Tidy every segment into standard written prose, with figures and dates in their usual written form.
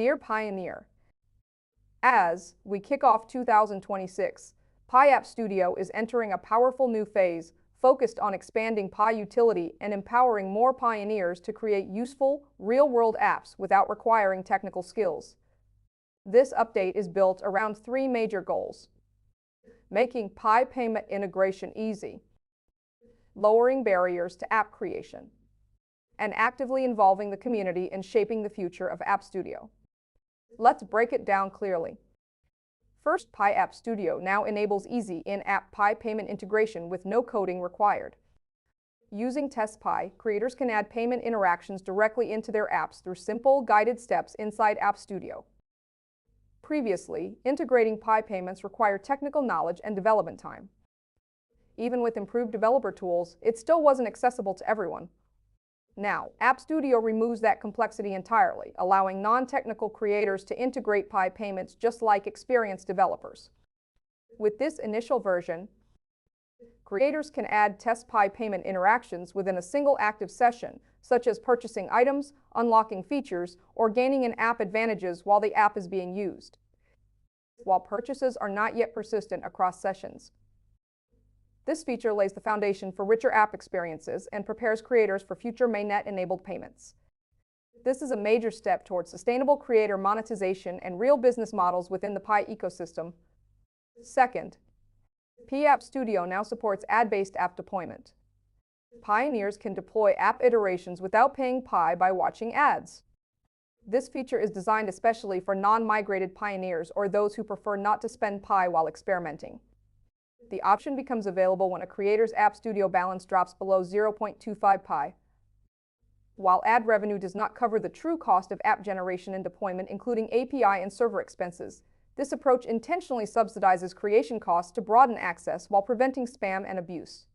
Dear Pioneer, as we kick off 2026, Pi App Studio is entering a powerful new phase focused on expanding Pi utility and empowering more pioneers to create useful, real-world apps without requiring technical skills. This update is built around three major goals: making Pi payment integration easy, lowering barriers to app creation, and actively involving the community in shaping the future of App Studio. Let's break it down clearly. First, Pi App Studio now enables easy in-app Pi payment integration with no coding required. Using TestPi, creators can add payment interactions directly into their apps through simple, guided steps inside App Studio. Previously, integrating Pi payments required technical knowledge and development time. Even with improved developer tools, it still wasn't accessible to everyone. Now, App Studio removes that complexity entirely, allowing non-technical creators to integrate Pi payments just like experienced developers. With this initial version, creators can add test Pi payment interactions within a single active session, such as purchasing items, unlocking features, or gaining in-app advantages while the app is being used, while purchases are not yet persistent across sessions. This feature lays the foundation for richer app experiences and prepares creators for future mainnet-enabled payments. This is a major step towards sustainable creator monetization and real business models within the Pi ecosystem. Second, Pi App Studio now supports ad-based app deployment. Pioneers can deploy app iterations without paying Pi by watching ads. This feature is designed especially for non-migrated pioneers or those who prefer not to spend Pi while experimenting. The option becomes available when a creator's App Studio balance drops below 0.25 Pi. While ad revenue does not cover the true cost of app generation and deployment, including API and server expenses, this approach intentionally subsidizes creation costs to broaden access while preventing spam and abuse.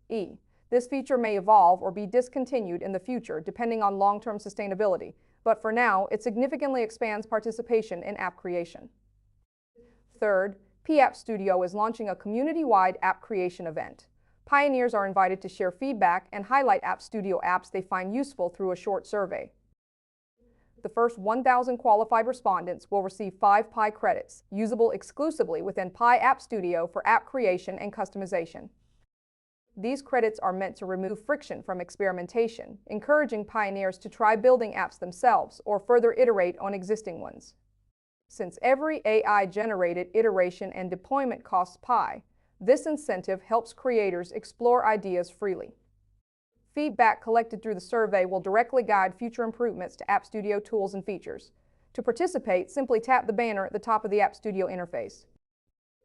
This feature may evolve or be discontinued in the future depending on long-term sustainability, but for now, it significantly expands participation in app creation. Third, Pi App Studio is launching a community-wide app creation event. Pioneers are invited to share feedback and highlight App Studio apps they find useful through a short survey. The first 1,000 qualified respondents will receive 5 Pi credits, usable exclusively within Pi App Studio for app creation and customization. These credits are meant to remove friction from experimentation, encouraging pioneers to try building apps themselves or further iterate on existing ones. Since every AI-generated iteration and deployment costs Pi, this incentive helps creators explore ideas freely. Feedback collected through the survey will directly guide future improvements to App Studio tools and features. To participate, simply tap the banner at the top of the App Studio interface.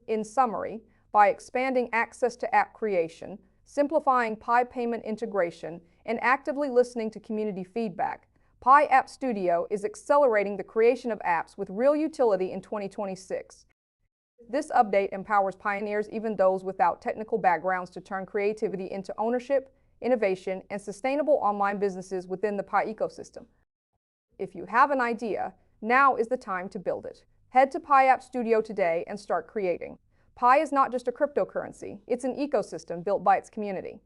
In summary, by expanding access to app creation, simplifying Pi payment integration, and actively listening to community feedback, Pi App Studio is accelerating the creation of apps with real utility in 2026. This update empowers pioneers, even those without technical backgrounds, to turn creativity into ownership, innovation, and sustainable online businesses within the Pi ecosystem. If you have an idea, now is the time to build it. Head to Pi App Studio today and start creating. Pi is not just a cryptocurrency, it's an ecosystem built by its community.